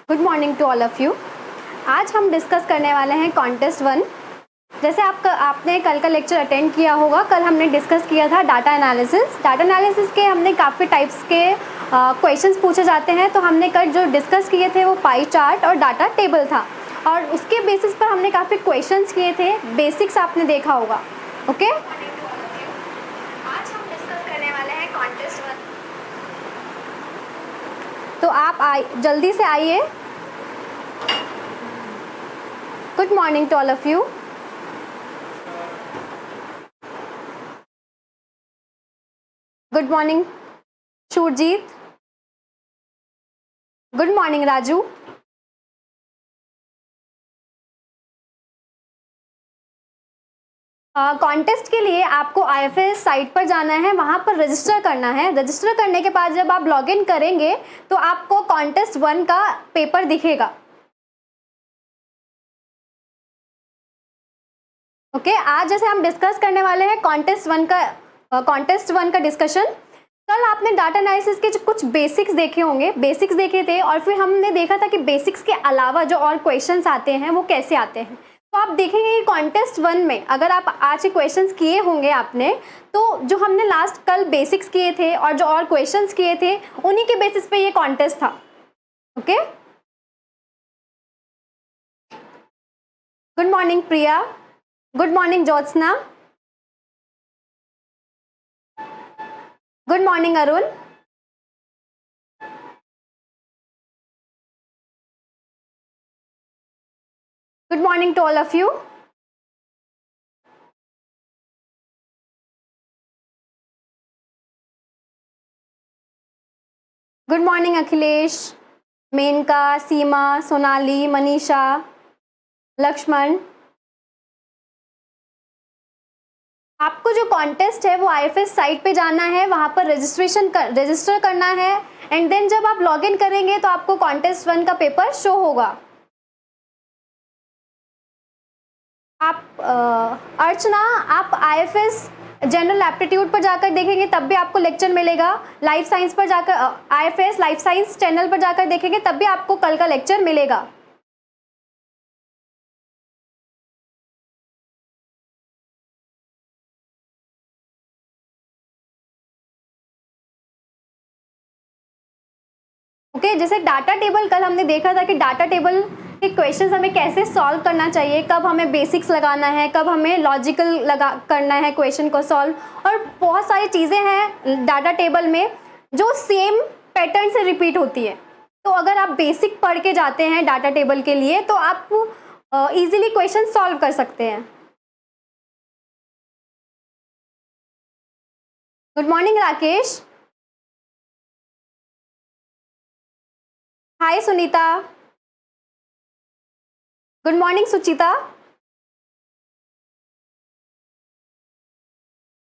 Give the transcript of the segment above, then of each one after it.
Good morning to all of you. आज हम discuss करने वाले हैं कॉन्टेस्ट 1। जैसे आपने कल का लेक्चर अटेंड किया होगा, कल हमने डिस्कस किया था डाटा एनालिसिस। डाटा एनालिसिस के हमने काफ़ी टाइप्स के क्वेश्चंस पूछे जाते हैं। तो हमने कल जो डिस्कस किए थे वो पाई चार्ट और डाटा टेबल था, और उसके बेसिस पर हमने काफ़ी क्वेश्चंस किए थे। बेसिक्स आपने देखा होगा। ओके, आज हम डिस्कस करने वाले हैं कॉन्टेस्ट 1। तो आप जल्दी से आइए। Good morning to all of you. Good morning Surjit. Good morning Raju. Contest के लिए आपको आईएफएस साइट पर जाना है, वहाँ पर रजिस्टर करना है। रजिस्टर करने के बाद जब आप लॉगिन करेंगे तो आपको कॉन्टेस्ट 1 का पेपर दिखेगा। ओके, आज जैसे हम डिस्कस करने वाले हैं कॉन्टेस्ट 1 का डिस्कशन। कल आपने डाटा एनालिसिस के जो कुछ बेसिक्स देखे होंगे, बेसिक्स देखे थे, और फिर हमने देखा था कि बेसिक्स के अलावा जो और क्वेश्चंस आते हैं वो कैसे आते हैं। तो आप देखेंगे कि कॉन्टेस्ट 1 में अगर आप आज के क्वेश्चंस किए होंगे आपने, तो जो हमने लास्ट कल बेसिक्स किए थे और जो और क्वेश्चंस किए थे उन्हीं के बेसिस पे ये कॉन्टेस्ट था। Okay, good morning Priya. Good morning Jyotsna. Good morning Arun. Good morning to all of you. Good morning Akhilesh, Menka, Seema, Sonali, Manisha, Laxman. आपको जो कॉन्टेस्ट है वो आईएफएस साइट पे जाना है, वहाँ पर रजिस्टर करना है, एंड देन जब आप लॉगिन करेंगे तो आपको कॉन्टेस्ट 1 का पेपर शो होगा। आप अर्चना, आप आईएफएस जनरल एप्टीट्यूड पर जाकर देखेंगे तब भी आपको लेक्चर मिलेगा। लाइफ साइंस पर जाकर आईएफएस लाइफ साइंस चैनल पर जाकर देखेंगे तब भी आपको कल का लेक्चर मिलेगा। ओके, जैसे डाटा टेबल कल हमने देखा था कि डाटा टेबल के क्वेश्चंस हमें कैसे सॉल्व करना चाहिए, कब हमें बेसिक्स लगाना है, कब हमें लॉजिकल करना है क्वेश्चन को सॉल्व, और बहुत सारी चीज़ें हैं डाटा टेबल में जो सेम पैटर्न से रिपीट होती है। तो अगर आप बेसिक पढ़ के जाते हैं डाटा टेबल के लिए तो आप इजीली क्वेश्चन सॉल्व कर सकते हैं। Good morning Rakesh. Hi Sunita. Good morning Suchita.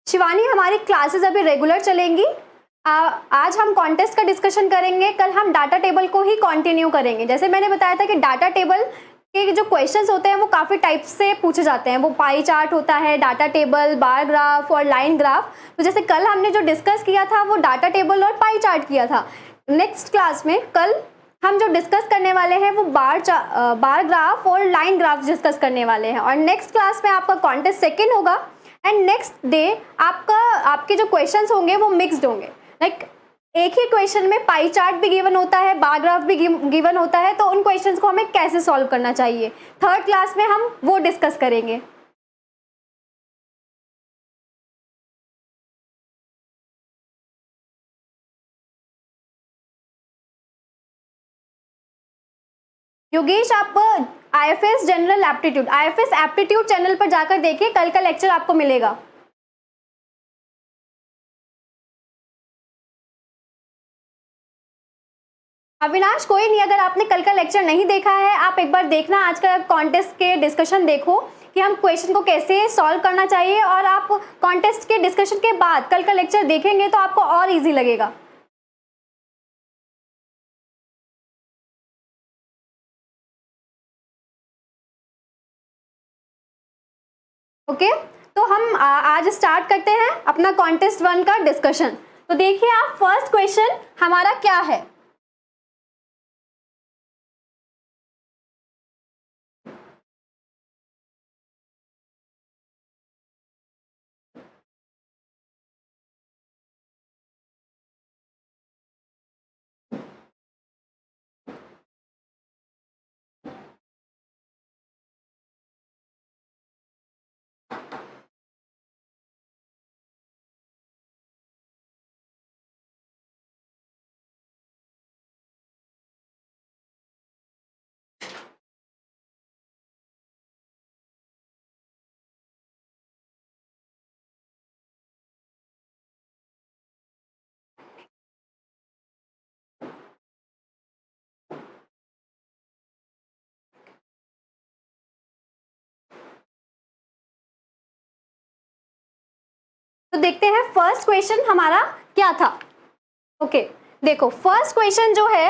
Shivani, हमारी क्लासेस अभी रेगुलर चलेंगी। आज हम कॉन्टेस्ट का डिस्कशन करेंगे, कल हम डाटा टेबल को ही कंटिन्यू करेंगे। जैसे मैंने बताया था कि डाटा टेबल के जो क्वेश्चंस होते हैं वो काफ़ी टाइप्स से पूछे जाते हैं। वो पाई चार्ट होता है, डाटा टेबल, बार ग्राफ और लाइन ग्राफ। तो जैसे कल हमने जो डिस्कस किया था वो डाटा टेबल और पाई चार्ट किया था। नेक्स्ट क्लास में कल हम जो डिस्कस करने वाले हैं वो बार ग्राफ और लाइन ग्राफ डिस्कस करने वाले हैं, और नेक्स्ट क्लास में आपका कॉन्टेस्ट सेकेंड होगा, एंड नेक्स्ट डे आपके जो क्वेश्चंस होंगे वो मिक्स्ड होंगे। लाइक एक ही क्वेश्चन में पाई चार्ट भी गिवन होता है, बार ग्राफ भी गिवन होता है, तो उन क्वेश्चंस को हमें कैसे सॉल्व करना चाहिए थर्ड क्लास में हम वो डिस्कस करेंगे। योगेश, आप IFS general aptitude IFS aptitude channel पर जाकर देखिए, कल का लेक्चर आपको मिलेगा। अविनाश, कोई नहीं, अगर आपने कल का लेक्चर नहीं देखा है आप एक बार देखना, आज का कॉन्टेस्ट के डिस्कशन देखो कि हम क्वेश्चन को कैसे सॉल्व करना चाहिए, और आप कॉन्टेस्ट के डिस्कशन के बाद कल का लेक्चर देखेंगे तो आपको और इजी लगेगा। ओके, तो हम आज स्टार्ट करते हैं अपना कॉन्टेस्ट 1 का डिस्कशन। तो देखिए आप, फर्स्ट क्वेश्चन हमारा क्या है। तो देखते हैं फर्स्ट क्वेश्चन हमारा क्या था। ओके, देखो फर्स्ट क्वेश्चन जो है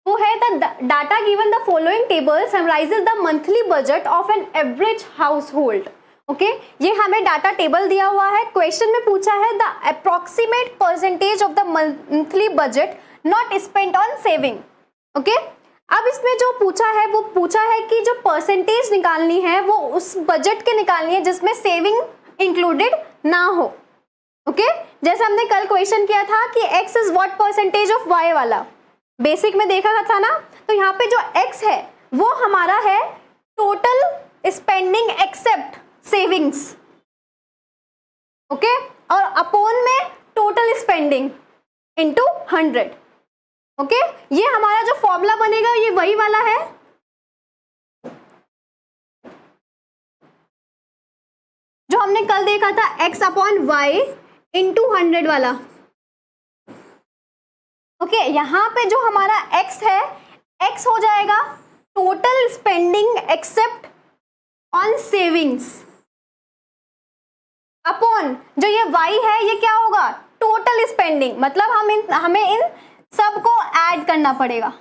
वो है the data given the following table summarises the monthly budget of an average house hold. Okay, ये हमें डाटा टेबल दिया हुआ है, क्वेश्चन में पूछा है the approximate percentage of the monthly budget not spent on saving. Okay, अब इसमें जो पूछा है वो पूछा है कि जो परसेंटेज निकालनी है वो उस बजट के निकालनी है जिसमें सेविंग इंक्लूडेड ना हो। ओके, जैसे हमने कल क्वेश्चन किया था कि x is what percentage of y वाला, बेसिक में देखा था ना, तो यहाँ पे जो x है वो हमारा है total spending except savings. Okay, और अपॉन में टोटल स्पेंडिंग इनटू 100। ओके, ये हमारा जो फॉर्मूला बनेगा ये वही वाला है जो हमने कल देखा था, x अपॉन वाई इंटू 100 वाला। ओके, यहाँ पे जो हमारा x है, x हो जाएगा total spending except on savings, upon जो ये y है ये क्या होगा, टोटल स्पेंडिंग, मतलब हमें इन सबको ऐड करना पड़ेगा।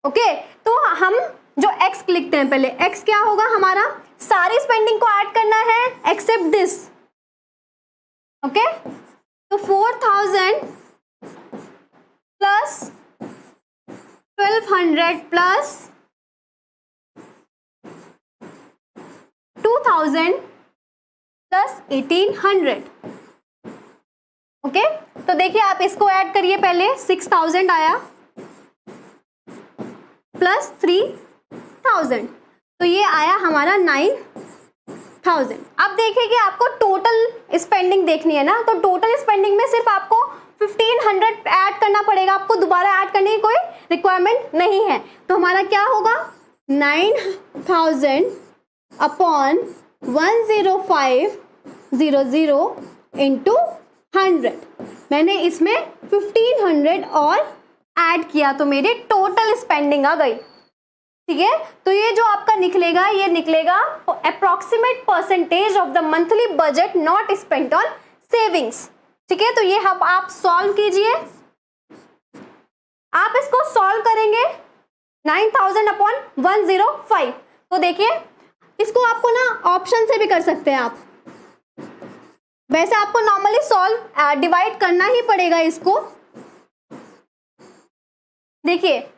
ओके, तो हम जो x लिखते हैं पहले, x क्या होगा हमारा, सारी स्पेंडिंग को ऐड करना है एक्सेप्ट दिस। ओके, तो 4000 प्लस 1200 प्लस 2000 प्लस 1800। ओके, तो देखिए आप इसको ऐड करिए, पहले 6000 आया प्लस 3000, तो ये आया हमारा 9000। अब देखिए कि आपको टोटल स्पेंडिंग देखनी है ना, तो टोटल स्पेंडिंग में सिर्फ आपको 1500 ऐड करना पड़ेगा, आपको दोबारा ऐड करने की कोई रिक्वायरमेंट नहीं है। तो हमारा क्या होगा, 9000 अपॉन 10500 इंटू 100। मैंने इसमें 1500 और ऐड किया तो मेरी टोटल स्पेंडिंग आ गई। ठीक है, तो ये जो आपका निकलेगा ये निकलेगा approximate percentage of the monthly budget not spent on savings. ठीक है, तो ये आप सॉल्व कीजिए, आप इसको सॉल्व करेंगे 9000 अपॉन 105। तो देखिए इसको आपको ना ऑप्शन से भी कर सकते हैं आप, वैसे आपको नॉर्मली सॉल्व डिवाइड करना ही पड़ेगा इसको। देखिए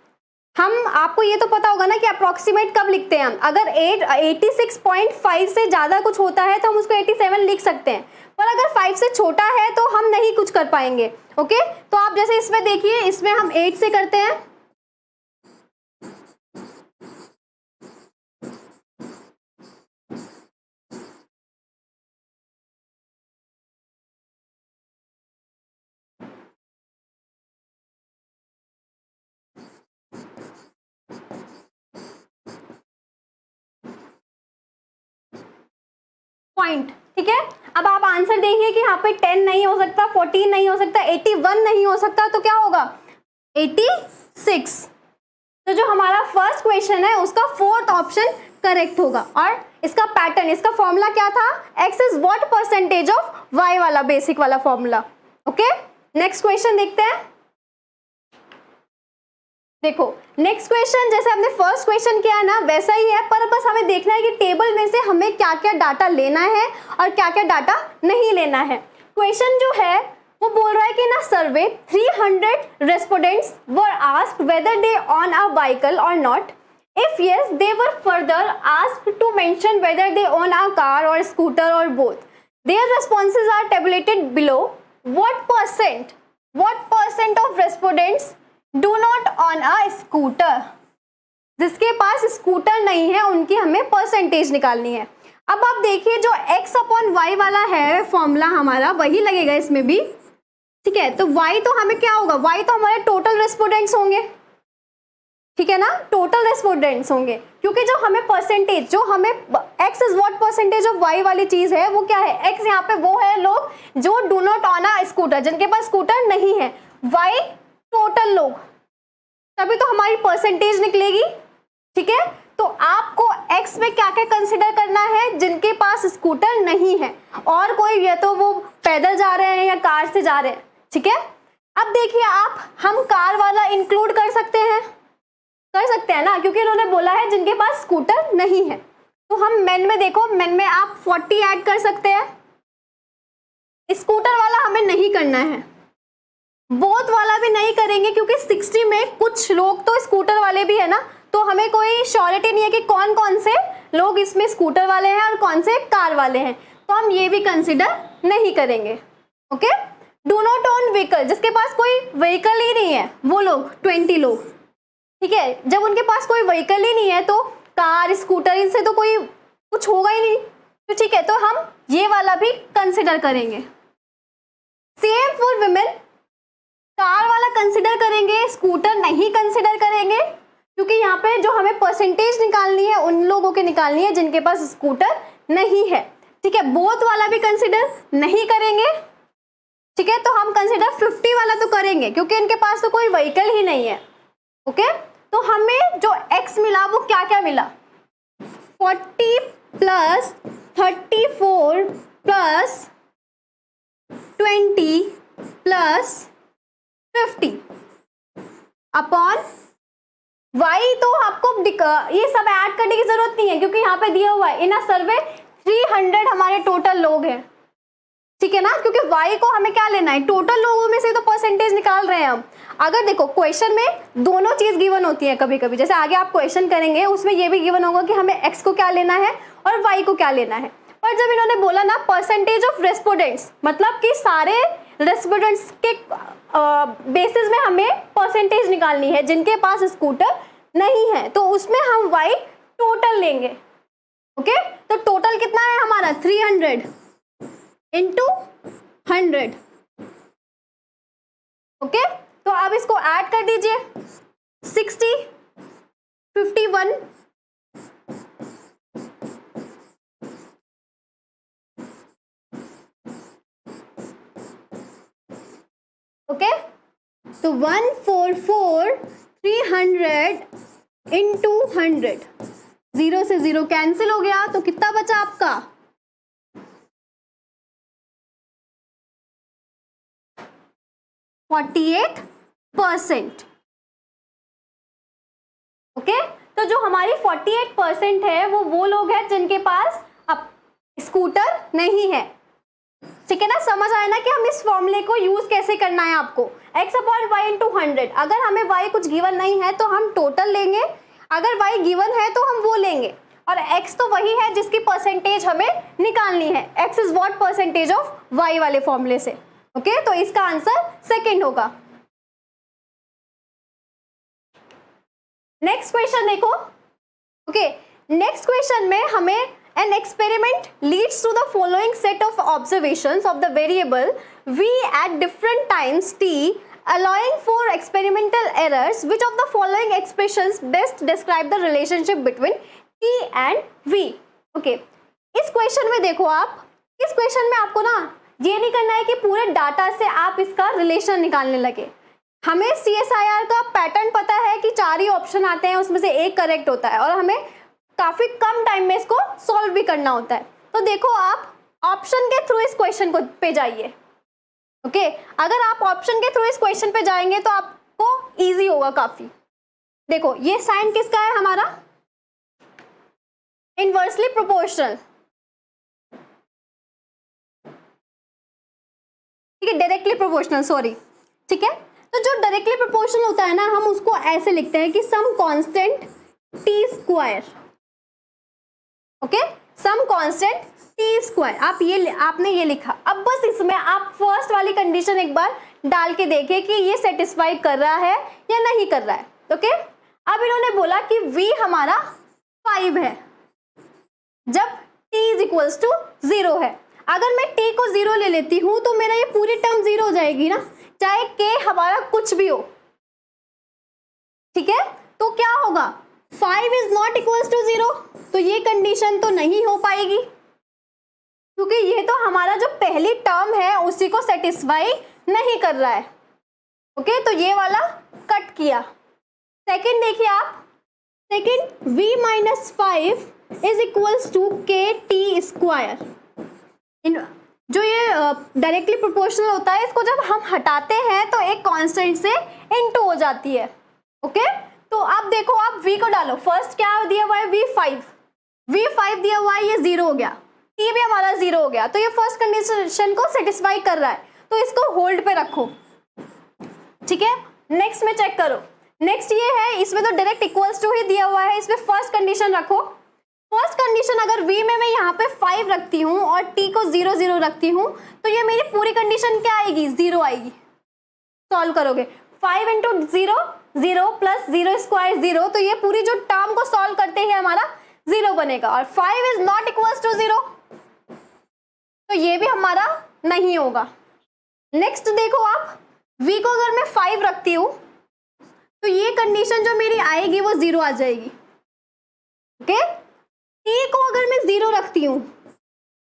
हम, आपको ये तो पता होगा ना कि अप्रोक्सीमेट कब लिखते हैं हम, अगर 86.5 से ज़्यादा कुछ होता है तो हम उसको 87 लिख सकते हैं, पर अगर 5 से छोटा है तो हम नहीं कुछ कर पाएंगे। ओके, तो आप जैसे इसमें देखिए, इसमें हम 8 से करते हैं, पॉइंट। ठीक है, अब आप आंसर देखिए कि यहाँ पे 10 नहीं हो सकता, 14 नहीं हो सकता, 81 नहीं हो सकता, तो क्या होगा 86। तो जो हमारा फर्स्ट क्वेश्चन है उसका फोर्थ ऑप्शन करेक्ट होगा। और इसका पैटर्न, इसका फॉर्मूला क्या था, x is what percentage of y वाला बेसिक वाला फॉर्मूला। ओके, नेक्स्ट क्वेश्चन देखते हैं। देखो नेक्स्ट क्वेश्चन जैसे हमने फर्स्ट क्वेश्चन किया ना वैसा ही है, पर बस हमें देखना है कि टेबल में से हमें क्या क्या डाटा लेना है और क्या क्या डाटा नहीं लेना है। क्वेश्चन जो है वो बोल रहा है कि ना survey 300 respondents were asked whether they own a vehicle or not. If yes they were further asked to mention whether they own a car or scooter or both. Their responses are tabulated below. What percent of respondents do not own a scooter. जिसके पास scooter नहीं है उनकी हमें percentage निकालनी है। अब आप देखिए जो x अपॉन वाई वाला है फॉर्मूला हमारा वही लगेगा इसमें भी। ठीक है, तो y तो हमें क्या होगा, y तो हमारे टोटल रेस्पोंडेंट्स होंगे। ठीक है ना, टोटल रेस्पोंडेंट्स होंगे, क्योंकि जो हमें परसेंटेज, जो हमें x is what percentage of y वाली चीज है वो क्या है, x यहाँ पे वो है लोग जो do not own a scooter, जिनके पास स्कूटर नहीं है, y टोटल लोग, तभी तो हमारी परसेंटेज निकलेगी। ठीक है, तो आपको x में क्या क्या कंसिडर करना है, जिनके पास स्कूटर नहीं है और कोई, या तो वो पैदल जा रहे हैं या कार से जा रहे हैं, ठीक है। अब देखिए आप, हम कार वाला इंक्लूड कर सकते हैं ना, क्योंकि इन्होंने बोला है जिनके पास स्कूटर नहीं है। तो हम मेन में देखो, मेन में आप 40 ऐड कर सकते हैं। स्कूटर वाला हमें नहीं करना है, बोथ वाला भी नहीं करेंगे, क्योंकि 60 में कुछ लोग तो स्कूटर वाले भी है ना, तो हमें कोई श्योरिटी नहीं है कि कौन कौन से लोग इसमें स्कूटर वाले हैं और कौन से कार वाले हैं, तो हम ये भी कंसिडर नहीं करेंगे। Okay, do not own vehicle, जिसके पास कोई व्हीकल ही नहीं है वो लोग 20 लोग, ठीक है। जब उनके पास कोई व्हीकल ही नहीं है तो कार स्कूटर इनसे तो कोई कुछ होगा ही नहीं, तो ठीक है, तो हम ये वाला भी कंसिडर करेंगे। सेम फॉर विमेन, कार वाला कंसिडर करेंगे, स्कूटर नहीं कंसिडर करेंगे, क्योंकि यहाँ पे जो हमें परसेंटेज निकालनी है उन लोगों की निकालनी है जिनके पास स्कूटर नहीं है, ठीक है। बोथ वाला भी कंसिडर नहीं करेंगे, ठीक है। तो हम कंसिडर 50 वाला तो करेंगे, क्योंकि इनके पास तो कोई व्हीकल ही नहीं है। ओके, तो हमें जो x मिला वो क्या क्या मिला, 40 plus 34 plus 20 plus 50 upon y। तो आपको ये सब ऐड करने की जरूरत नहीं है, क्योंकि यहाँ पे दिया हुआ है इन अ सर्वे 300 हमारे टोटल लोग हैं, ठीक है ना, क्योंकि y को हमें क्या लेना है, टोटल लोगों में से तो परसेंटेज निकाल रहे हैं हम। अगर देखो क्वेश्चन में दोनों चीज गिवन होती है कभी कभी, जैसे आगे आप क्वेश्चन करेंगे उसमें ये भी गिवन होगा कि हमें x को क्या लेना है और y को क्या लेना है। पर जब इन्होंने बोला ना परसेंटेज ऑफ रेस्पोंडेंट्स, मतलब कि सारे रेस्पोंडेंट्स के बेसिस में हमें परसेंटेज निकालनी है जिनके पास स्कूटर नहीं है, तो उसमें हम y टोटल लेंगे। ओके, तो टोटल कितना है हमारा 300 इंटू 100। ओके, तो आप इसको ऐड कर दीजिए, 60 51 ओके, तो 144 300 इंटू 100, 0 से 0 कैंसिल हो गया, तो कितना बचा आपका 48%। ओके, तो जो हमारी 48% है वो लोग हैं जिनके पास अब स्कूटर नहीं है, ठीक है ना। समझ आया ना कि हम इस फॉर्मूले को यूज कैसे करना है आपको, x अपॉन y इंटू 100। अगर हमें y कुछ गिवन नहीं है तो हम टोटल लेंगे, अगर y गिवन है तो हम वो लेंगे, और x तो वही है जिसकी परसेंटेज हमें निकालनी है, x is what percentage of y वाले फॉर्मूले से। ओके, तो इसका आंसर सेकंड होगा। नेक्स्ट क्वेश्चन देखो। ओके, नेक्स्ट क्वेश्चन में हमें an experiment leads to the following set of observations of the variable v at different times t, allowing for experimental errors. Which of the following expressions best describe the relationship between t and v? Okay, इस question में देखो आप, इस question में आपको ना ये नहीं करना है कि पूरे डाटा से आप इसका रिलेशन निकालने लगे। हमें CSIR का पैटर्न पता है कि 4 ही ऑप्शन आते हैं, उसमें से एक करेक्ट होता है, और हमें काफी कम टाइम में इसको सॉल्व भी करना होता है। तो देखो आप ऑप्शन के थ्रू इस क्वेश्चन को पे जाइए। ओके, अगर आप ऑप्शन के थ्रू इस क्वेश्चन पे जाएंगे तो आपको इजी होगा काफी। देखो ये साइन किसका है हमारा, इनवर्सली प्रोपोर्शनल, ठीक है, डायरेक्टली प्रोपोर्शनल, सॉरी, ठीक है। तो जो डायरेक्टली प्रोपोर्शनल होता है ना, हम उसको ऐसे लिखते हैं कि some constant T square. Okay, some constant T square, आपने ये लिखा। अब बस इसमें आप फर्स्ट वाली कंडीशन एक बार डाल के देखिए कि ये सेटिस्फाई कर रहा है या नहीं कर रहा है। ओके, अब इन्होंने बोला कि v हमारा 5 है जब t इज इक्वल्स टू 0 है। अगर मैं t को 0 ले लेती हूं तो मेरा ये पूरी टर्म 0 हो जाएगी ना, चाहे k हमारा कुछ भी हो, ठीक है। तो क्या होगा, 5 इज नॉट इक्वल्स टू 0, तो ये कंडीशन तो नहीं हो पाएगी, क्योंकि ये तो हमारा जो पहली टर्म है उसी को सेटिस्फाई नहीं कर रहा है। ओके, तो ये वाला कट किया। सेकंड देखिए आप, second v minus 5 is equals to K T square. जो ये डायरेक्टली प्रोपोर्शनल होता है, इसको जब हम हटाते हैं तो एक कांस्टेंट से इनटू हो जाती है। ओके, तो अब देखो आप v को डालो। फर्स्ट क्या दिया हुआ है, v5 दिया हुआ है, ये 0 हो गया, t भी हमारा 0 हो गया, तो ये फर्स्ट कंडीशन को सेटिस्फाई कर रहा है, तो इसको होल्ड पे रखो। ठीक है, नेक्स्ट में चेक करो। नेक्स्ट ये है, इसमें तो डायरेक्ट इक्वल्स टू ही दिया हुआ है, इसमें फर्स्ट कंडीशन रखो। फर्स्ट कंडीशन अगर v में मैं यहाँ पे 5 रखती हूँ और t को 0 0 रखती हूँ, तो ये मेरी पूरी कंडीशन क्या आएगी, 0 आएगी। सॉल्व करोगे 5 इंटू 0 0 प्लस 0 स्क्वायर 0, तो ये पूरी जो टर्म को सॉल्व करते ही हमारा 0 बनेगा, और 5 इज नॉट इक्वल्स टू 0, तो ये भी हमारा नहीं होगा। नेक्स्ट देखो आप, v को अगर मैं 5 रखती हूँ तो ये कंडीशन जो मेरी आएगी वो 0 आ जाएगी। ओके, t को अगर मैं 0 रखती हूँ,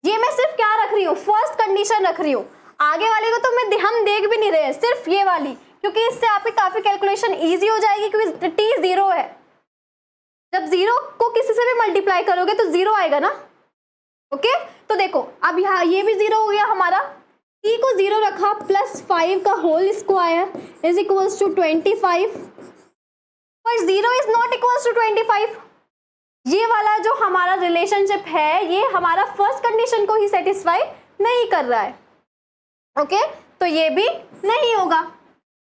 ये मैं सिर्फ क्या रख रही हूँ, फर्स्ट कंडीशन रख रही हूँ, आगे वाले को तो हम देख भी नहीं रहे हैं, सिर्फ ये वाली, क्योंकि इससे आपकी काफी कैलकुलेशन इजी हो जाएगी, क्योंकि t 0 है। जब 0 को किसी से भी मल्टीप्लाई करोगे तो 0 आएगा ना। ओके, तो देखो अब यहाँ ये भी 0 हो गया हमारा, t को 0 रखा प्लस 5 का whole square is equals to 25, पर 0 इज नॉट इक्वल्स टू 25। ये वाला जो हमारा रिलेशनशिप है, ये हमारा फर्स्ट कंडीशन को ही सेटिस्फाई नहीं कर रहा है। ओके, तो ये भी नहीं होगा।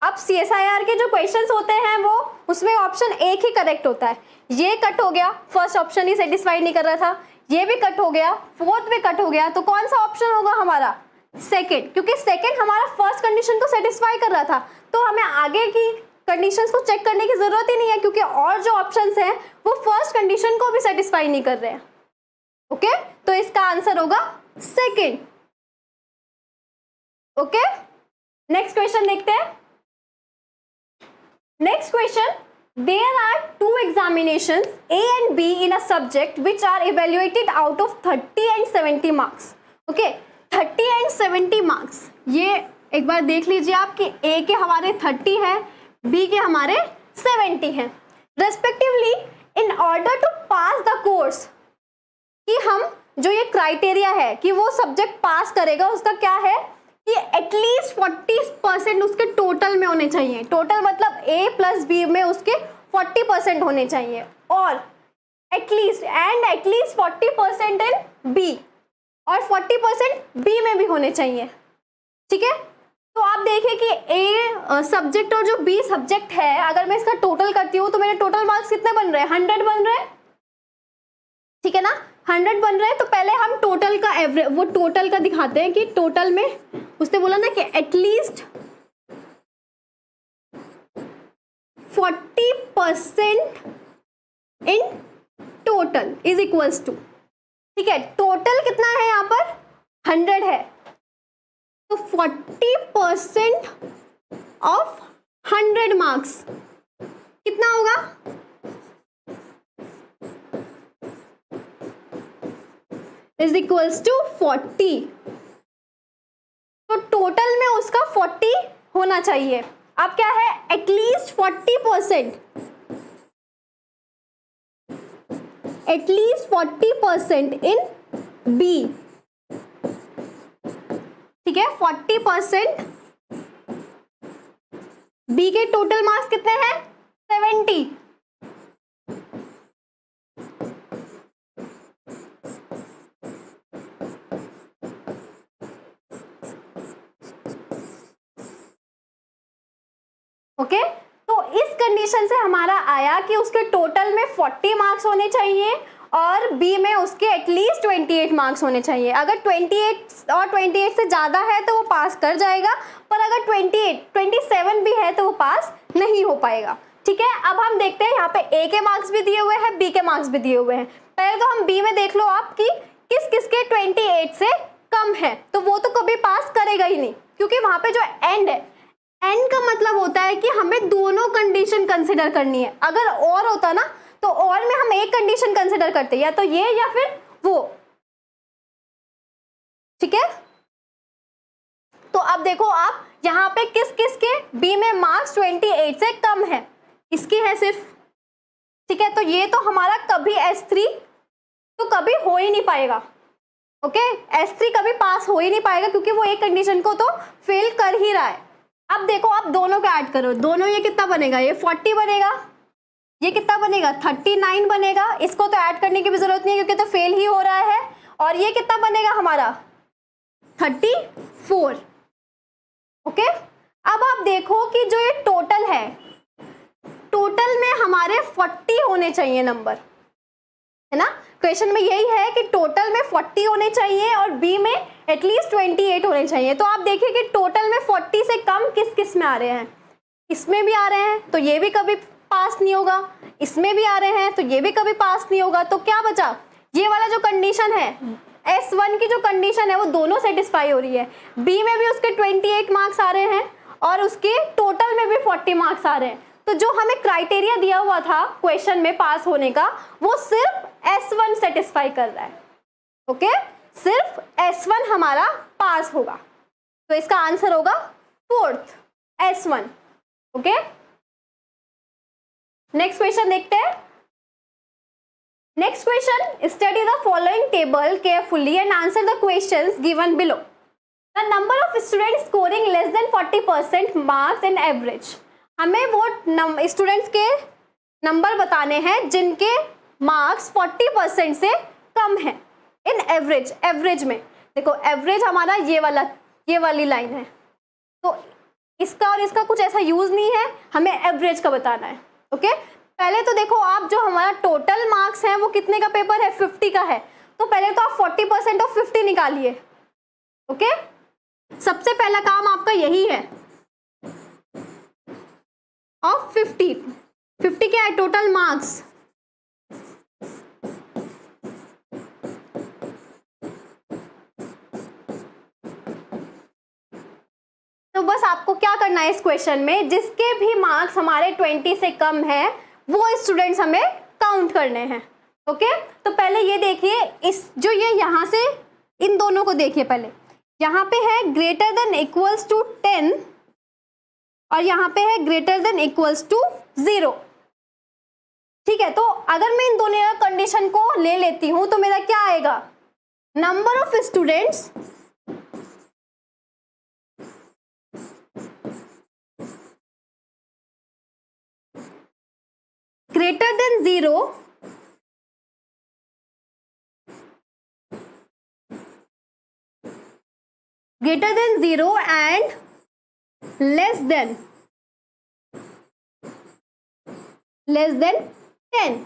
अब CSIR के जो क्वेश्चंस होते हैं वो उसमें ऑप्शन एक ही करेक्ट होता है। ये कट हो गया, फर्स्ट ऑप्शन ही सेटिस्फाई नहीं कर रहा था, ये भी कट हो गया, फोर्थ भी कट हो गया, तो कौन सा ऑप्शन होगा हमारा, सेकेंड, क्योंकि सेकेंड हमारा फर्स्ट कंडीशन को सेटिस्फाई कर रहा था, तो हमें आगे की कंडीशंस को चेक करने की जरूरत ही नहीं है, क्योंकि और जो ऑप्शंस हैं वो फर्स्ट कंडीशन को भी सेटिस्फाई नहीं कर रहे हैं। ओके, तो इसका आंसर होगा सेकेंड। ओके, नेक्स्ट क्वेश्चन देखते हैं। Next question, there are 2 examinations A and B in a subject which are evaluated out of 30 and 70 marks. Okay, 30 and 70 marks, ये एक बार देख लीजिए आप कि A के हमारे 30 है, B के हमारे 70 हैं respectively. In order to pass the course, कि हम जो ये क्राइटेरिया है कि वो सब्जेक्ट पास करेगा, उसका क्या है कि एटलीस्ट 40% उसके टोटल में होने चाहिए। टोटल मतलब A प्लस B में उसके 40% होने चाहिए, और एटलीस्ट 40% इन B, और 40% B में भी होने चाहिए। ठीक है, तो आप देखें कि A सब्जेक्ट और जो B सब्जेक्ट है, अगर मैं इसका टोटल करती हूँ तो मेरे टोटल मार्क्स कितने बन रहे हैं, 100 बन रहे हैं। ठीक है ना, 100 बन रहे हैं, तो पहले हम टोटल का एवरेज, वो टोटल का दिखाते हैं कि टोटल में उसने बोला ना कि at least 40% in total is equals to, ठीक है, टोटल कितना है यहाँ पर 100 है, तो 40% ऑफ 100 मार्क्स कितना होगा, इज इक्वल्स टू 40। तो टोटल में उसका 40 होना चाहिए। अब क्या है, एटलीस्ट 40%, एटलीस्ट 40% इन बी। ठीक है, 40% बी के टोटल मार्क्स कितने हैं 70। ओके, तो इस कंडीशन से हमारा आया कि उसके टोटल में 40 मार्क्स होने चाहिए और बी में उसके एटलीस्ट 28 मार्क्स होने चाहिए। अगर 28 और 28 से ज़्यादा है तो वो पास कर जाएगा, पर अगर 27 भी है तो वो पास नहीं हो पाएगा। ठीक है, अब हम देखते हैं, यहाँ पे ए के मार्क्स भी दिए हुए हैं, बी के मार्क्स भी दिए हुए हैं। पहले तो हम बी में देख लो आप कि किस किस के 28 से कम है, तो वो तो कभी पास करेगा ही नहीं, क्योंकि वहाँ पे जो एंड है, एंड का मतलब होता है कि हमें दोनों कंडीशन कंसिडर करनी है। अगर और होता ना तो और में हम एक कंडीशन कंसिडर करते, या तो ये या फिर वो। ठीक है, तो अब देखो आप यहाँ पे किस किस के बी में मार्क्स 28 से कम है, इसकी है सिर्फ। ठीक है, तो ये तो हमारा कभी S3 तो कभी हो ही नहीं पाएगा। ओके, S3 कभी पास हो ही नहीं पाएगा क्योंकि वो एक कंडीशन को तो फेल कर ही रहा है। अब देखो, आप दोनों को ऐड करो, दोनों ये कितना बनेगा, ये 40 बनेगा, ये कितना बनेगा 39 बनेगा। इसको तो ऐड करने की भी जरूरत नहीं है क्योंकि तो फेल ही हो रहा है। और ये कितना बनेगा हमारा 34। ओके, अब आप देखो कि जो ये टोटल है, टोटल में हमारे 40 होने चाहिए नंबर, है ना। क्वेश्चन में यही है कि टोटल में 40 होने चाहिए और बी में एटलीस्ट 28 होने चाहिए। तो आप देखिए कि टोटल में 40 से कम किस किस में आ रहे हैं, इसमें भी आ रहे हैं तो ये भी कभी पास नहीं होगा, इसमें भी आ रहे हैं तो ये भी कभी पास नहीं होगा। तो क्या बचा, ये वाला जो कंडीशन है S1 की जो कंडीशन है वो दोनों सेटिस्फाई हो रही है। बी में भी उसके 28 मार्क्स आ रहे हैं और उसके टोटल में भी 40 मार्क्स आ रहे हैं। तो जो हमें क्राइटेरिया दिया हुआ था क्वेश्चन में पास होने का, वो सिर्फ S1 सेटिस्फाई कर रहा है। ओके, सिर्फ S1 हमारा पास होगा। तो इसका आंसर होगा 4th S1। Okay, next question देखते हैं। Next question, study the following table carefully and answer the questions given below. The number of students scoring less than 40% marks in average. हमें वो स्टूडेंट्स के नंबर बताने हैं जिनके marks 40% से कम है इन एवरेज। एवरेज में देखो, एवरेज हमारा ये वाली लाइन है, तो इसका और इसका कुछ ऐसा यूज नहीं है, हमें एवरेज का बताना है। ओके, पहले तो देखो आप, जो हमारा टोटल मार्क्स है वो कितने का पेपर है, 50 का है। तो पहले तो आप 40% ऑफ 50 निकालिए। ओके, सबसे पहला काम आपका यही है, ऑफ 50 क्या है टोटल मार्क्स, तो बस आपको क्या करना है इस क्वेश्चन में, जिसके भी मार्क्स हमारे 20 से कम है वो स्टूडेंट्स हमें काउंट करने हैं। ओके, तो पहले ये देखिए, इस जो ये यहां से इन दोनों को देखिए, पहले यहाँ पे है ग्रेटर देन इक्वल्स टू 10 और यहाँ पे है ग्रेटर देन इक्वल्स टू 0। ठीक है, तो अगर मैं इन दोनों कंडीशन को ले लेती हूं तो मेरा क्या आएगा, number of students greater than 0 and less than 10।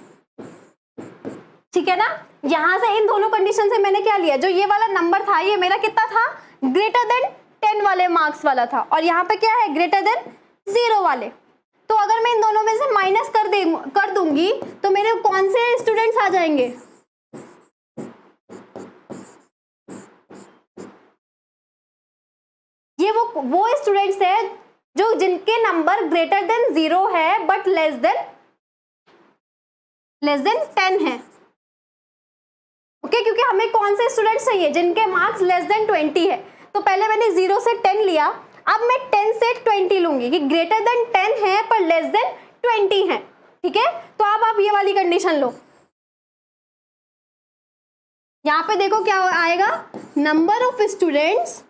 ठीक है ना। यहां से इन दोनों कंडीशन से मैंने क्या लिया, जो ये वाला नंबर था ये मेरा कितना था, ग्रेटर देन 10 वाले मार्क्स वाला था, और यहाँ पे क्या है, ग्रेटर देन 0 वाले। तो अगर मैं इन दोनों में से माइनस कर दूंगी तो मेरे कौन से स्टूडेंट्स आ जाएंगे, ये वो स्टूडेंट्स है जो जिनके नंबर ग्रेटर देन 0 है बट लेस देन 10 है। ओके, क्योंकि हमें कौन से स्टूडेंट्स चाहिए, जिनके मार्क्स लेस देन 20 है। तो पहले मैंने 0 से 10 लिया, अब मैं 10 से 20 लूंगी कि ग्रेटर देन 10 है पर लेस देन 20 है। ठीक है, तो अब आप ये वाली कंडीशन लो, यहां पे देखो क्या आएगा, number of students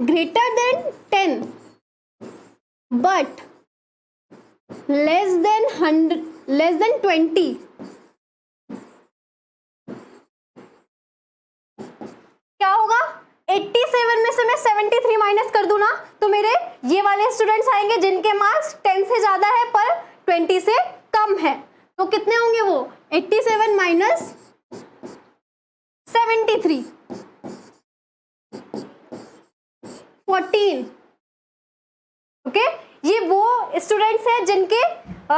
greater than 10 but less than 20। क्या होगा, 87 में से मैं 73 माइनस कर दूं ना, तो मेरे ये वाले स्टूडेंट्स आएंगे जिनके मार्क्स 10 से ज्यादा है पर 20 से कम है। तो कितने होंगे वो, 87 माइनस 73, 14। ओके, ये वो स्टूडेंट्स हैं जिनके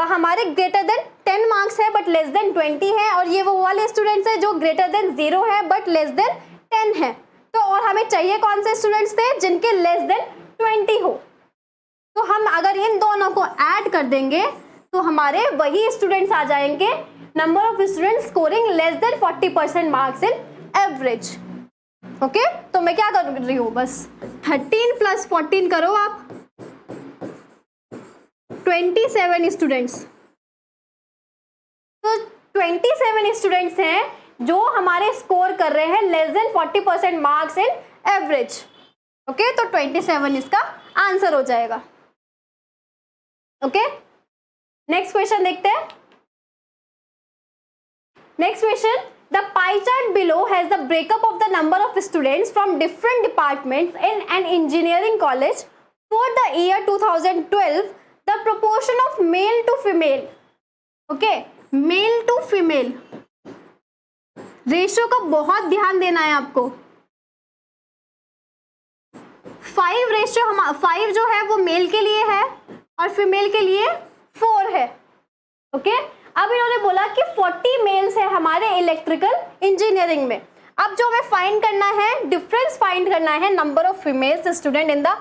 हमारे ग्रेटर देन 10 मार्क्स है बट लेस देन 20 है, और ये वो वाले स्टूडेंट्स हैं जो ग्रेटर देन 0 है बट लेस देन 10 है। तो और हमें चाहिए कौन से स्टूडेंट्स थे, जिनके लेस देन 20 हो। तो हम अगर इन दोनों को ऐड कर देंगे तो हमारे वही स्टूडेंट्स आ जाएंगे, number of students scoring less than 40% marks in average. Okay, तो मैं क्या कर रही हूँ, बस 13 + 14 करो आप, 27 स्टूडेंट्स। तो 27 स्टूडेंट्स हैं जो हमारे स्कोर कर रहे हैं less than 40% marks in average. Okay, तो 27 इसका आंसर हो जाएगा। ओके, नेक्स्ट क्वेश्चन देखते हैं। Next question, the pie chart below has the breakup of the number of students from different departments in an engineering college for the year 2012, the proportion of male to female. Okay, male to female ratio का बहुत ध्यान देना है आपको। 5 जो है वो mail के लिए है और फीमेल के लिए 4 है। ओके, अब इन्होंने बोला कि 40 मेल्स है हमारे इलेक्ट्रिकल इंजीनियरिंग में। अब जो हमें फाइंड करना है, डिफरेंस फाइंड करना है number of females student in the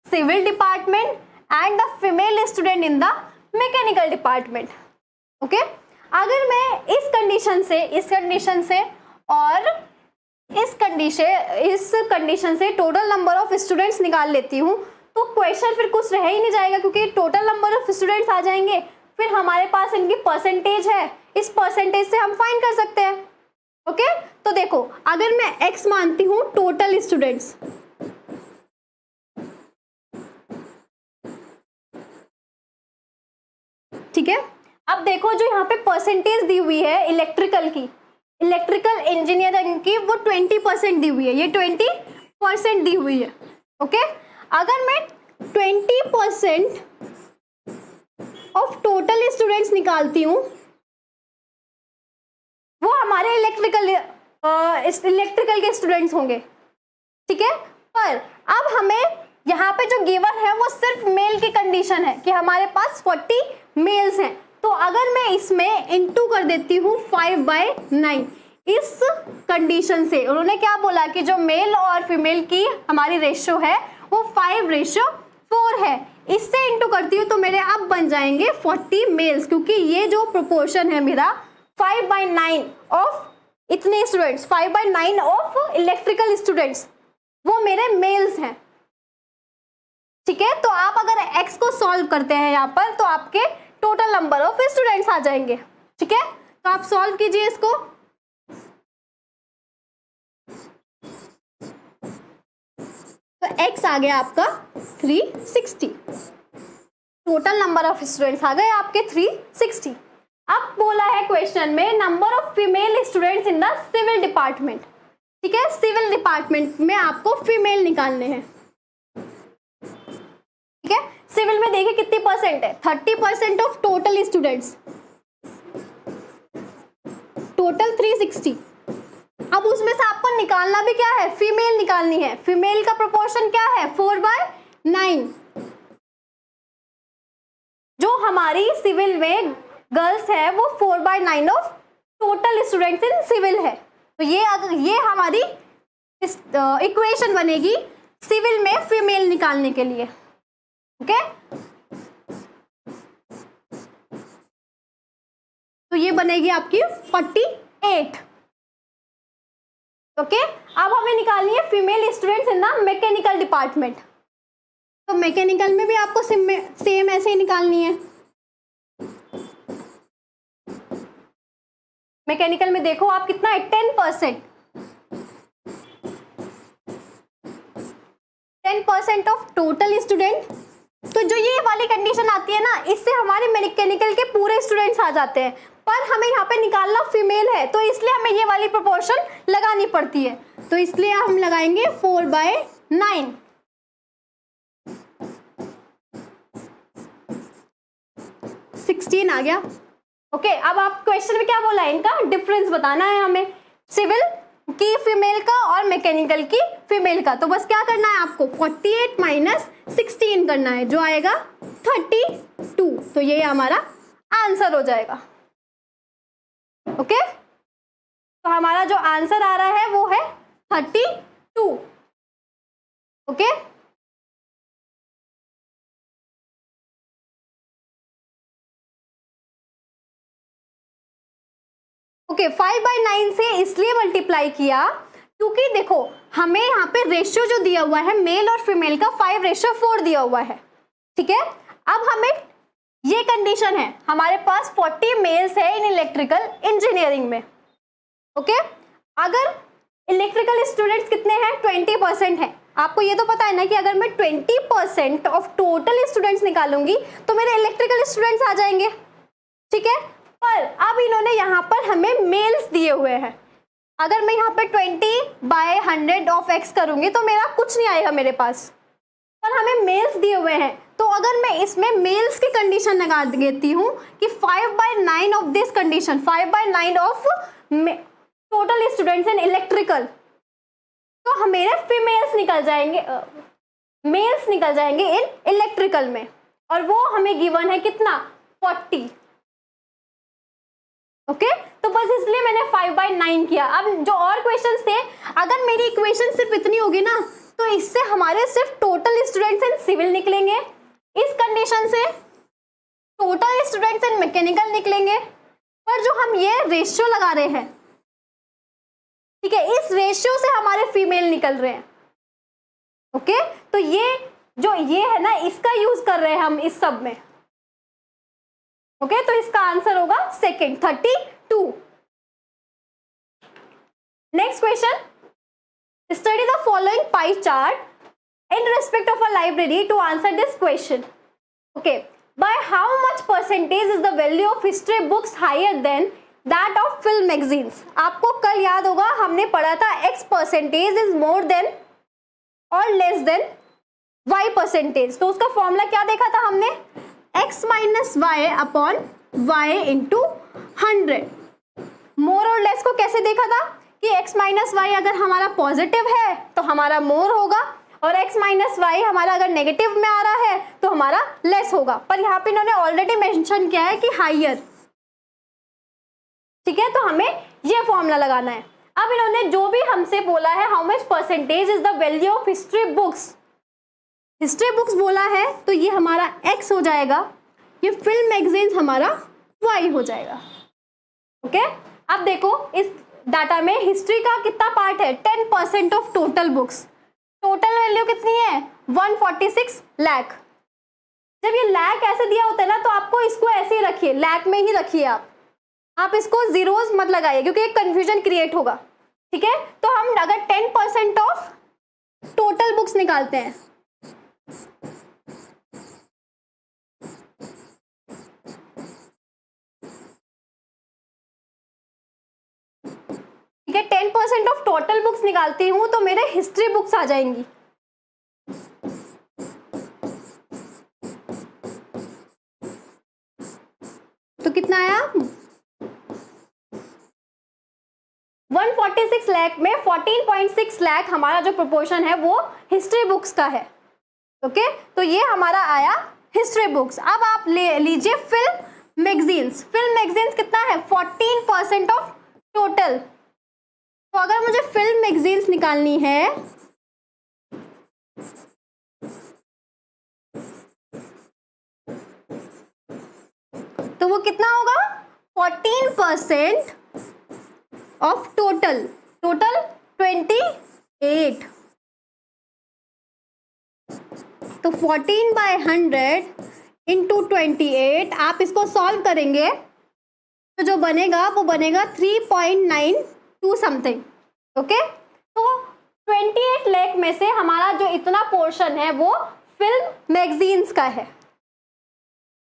civil department and the female student in the mechanical department. Okay, अगर मैं इस कंडीशन से और इस कंडीशन से टोटल नंबर ऑफ स्टूडेंट्स निकाल लेती हूँ तो क्वेश्चन फिर कुछ रह ही नहीं जाएगा, क्योंकि टोटल नंबर ऑफ स्टूडेंट्स आ जाएंगे। फिर हमारे पास इनकी परसेंटेज है, इस परसेंटेज से हम फाइंड कर सकते हैं। ओके, तो देखो, अगर मैं x मानती हूँ टोटल स्टूडेंट्स, ठीक है। अब देखो, जो यहाँ पे परसेंटेज दी हुई है इलेक्ट्रिकल इंजीनियरिंग की, वो 20% दी हुई है, ये 20% दी हुई है। ओके, अगर मैं 20% ऑफ टोटल स्टूडेंट्स निकालती हूँ, वो हमारे इलेक्ट्रिकल के स्टूडेंट्स होंगे, ठीक है। पर अब हमें यहाँ पे जो गिवन है वो सिर्फ मेल की कंडीशन है कि हमारे पास 40 मेल्स हैं। तो अगर मैं इसमें इंटू कर देती हूँ 5/9, इस कंडीशन से उन्होंने क्या बोला कि जो मेल और फीमेल की हमारी रेशियो है वो 5/4 है। इससे इंटू करती हूँ तो मेरे अब बन जाएंगे 40 मेल्स, क्योंकि ये जो प्रोपोर्शन है मेरा 5/9 ऑफ इतने स्टूडेंट्स, 5/9 ऑफ इलेक्ट्रिकल स्टूडेंट्स, वो मेरे मेल्स हैं, ठीक है। तो आप अगर x को सॉल्व करते हैं यहाँ पर तो आपके टोटल नंबर ऑफ स्टूडेंट्स आ जाएंगे, ठीक है। तो आप सॉल्व कीजिए इसको। तो x आ गया आपका 360, टोटल नंबर ऑफ स्टूडेंट्स आ गए आपके 360। अब बोला है क्वेश्चन में number of female students in the civil department, ठीक है। सिविल डिपार्टमेंट में आपको फीमेल निकालने हैं, ठीक है। सिविल में देखिए कितनी परसेंट है, 30% ऑफ टोटल स्टूडेंट्स, टोटल 360। अब उसमें से आपको निकालना भी क्या है, फीमेल निकालनी है। फीमेल का प्रोपोर्शन क्या है, 4/9। जो हमारी सिविल में गर्ल्स है वो 4/9 of total students in civil है। तो ये हमारी इक्वेशन बनेगी सिविल में फीमेल निकालने के लिए, ओके। तो ये बनेगी आपकी 48, ओके। अब हमें निकालनी है female students in the mechanical department. तो मैकेनिकल में भी आपको सेम ऐसे ही निकालनी है। मैकेनिकल में देखो आप कितना है, 10% ऑफ टोटल स्टूडेंट। तो जो ये वाली कंडीशन आती है ना, इससे हमारे मैकेनिकल के पूरे स्टूडेंट्स आ जाते हैं, पर हमें यहाँ पे निकालना फीमेल है तो इसलिए हमें ये वाली प्रोपोर्शन लगानी पड़ती है। तो इसलिए हम लगाएंगे 4/9। आ गया, ओके। अब आप क्वेश्चन में क्या बोला है, इनका डिफरेंस बताना है हमें, सिविल की फीमेल का और मैकेनिकल की फीमेल का। तो बस क्या करना है आपको, 48 - 16 करना है, जो आएगा 32। तो ये हमारा आंसर हो जाएगा, ओके। तो हमारा जो आंसर आ रहा है वो है 32, ओके। ओके 5/9 से इसलिए मल्टीप्लाई किया क्योंकि देखो हमें यहाँ पे रेशियो जो दिया हुआ है मेल और फीमेल का 5:4 दिया हुआ है, ठीक है। अब हमें ये कंडीशन है, हमारे पास 40 मेल्स है इन इलेक्ट्रिकल इंजीनियरिंग में, ओके। अगर इलेक्ट्रिकल स्टूडेंट्स कितने हैं, 20% है। आपको ये तो पता है ना कि अगर मैं 20% ऑफ टोटल स्टूडेंट्स निकालूंगी तो मेरे इलेक्ट्रिकल स्टूडेंट्स आ जाएंगे, ठीक है। पर अब इन्होंने यहाँ पर हमें मेल्स दिए हुए हैं। अगर मैं यहाँ पे 20/100 ऑफ x करूंगी तो मेरा कुछ नहीं आएगा मेरे पास, पर हमें मेल्स दिए हुए हैं। तो अगर मैं इसमें मेल्स की कंडीशन लगा देती हूँ कि 5/9 of this condition, 5/9 of total students in electrical, तो मेरे फीमेल्स निकल जाएंगे, मेल्स निकल जाएंगे इन इलेक्ट्रिकल में, और वो हमें गिवन है कितना, 40, ओके। तो बस इसलिए मैंने 5/9 किया। अब जो और क्वेश्चंस थे, अगर मेरी इक्वेशन सिर्फ इतनी होगी ना तो इससे हमारे सिर्फ टोटल स्टूडेंट्स इन सिविल निकलेंगे, इस कंडीशन से टोटल स्टूडेंट्स इन मैकेनिकल निकलेंगे। पर जो हम ये रेशियो लगा रहे हैं, ठीक है, इस रेशियो से हमारे फीमेल निकल रहे हैं, ओके। तो ये जो ये है ना, इसका यूज कर रहे हैं हम इस सब में, ओके। तो इसका आंसर होगा second, 32। Next question, study the following pie chart in respect of a library to answer this question, okay. By how much percentage is the value of history books higher than that of film magazines. आपको कल याद होगा हमने पढ़ा था x% is more than और less than y%। तो उसका फॉर्मूला क्या देखा था हमने, x minus y upon y into 100। More और लेस को कैसे देखा था कि x माइनस वाई अगर हमारा पॉजिटिव है तो हमारा मोर होगा, और x माइनस वाई हमारा अगर नेगेटिव में आ रहा है तो हमारा लेस होगा। पर यहाँ पे इन्होंने ऑलरेडी मेंशन किया है कि हाइयर, ठीक है। तो हमें ये फॉर्मूला लगाना है। अब इन्होंने जो भी हमसे बोला है how much percentage is the value of history books, history books बोला है तो ये हमारा x हो जाएगा, ये फिल्म मैगजीन्स हमारा y हो जाएगा, ओके। अब देखो इस डाटा में हिस्ट्री का कितना पार्ट है, 10% of total books. Total value कितनी है, 146 लाख। जब ये लाख ऐसे दिया होता है ना तो आपको इसको ऐसे ही रखिए, लाख में ही रखिए आप इसको जीरोस मत लगाइए क्योंकि एक कंफ्यूजन क्रिएट होगा, ठीक है। तो हम अगर 10% ऑफ टोटल बुक्स निकालते हैं, ठीक है, 10% ऑफ टोटल बुक्स निकालती हूं तो मेरे हिस्ट्री बुक्स आ जाएंगी। तो कितना आया, 146 लाख में 14.6 लाख हमारा जो प्रोपोर्शन है वो हिस्ट्री बुक्स का है, ओके। तो ये हमारा आया हिस्ट्री बुक्स। अब आप ले लीजिए फिल्म मैगजीन्स। फिल्म मैगजीन्स कितना है, 14% ऑफ टोटल। तो अगर मुझे फिल्म मैगजीन्स निकालनी है तो वो कितना होगा, 14% ऑफ टोटल, टोटल 28। तो 14/100 इंटू 28, आप इसको सॉल्व करेंगे तो जो बनेगा वो बनेगा 3.92 समथिंग, ओके। तो 28 लाख में से हमारा जो इतना पोर्शन है वो फिल्म मैगजीन्स का है,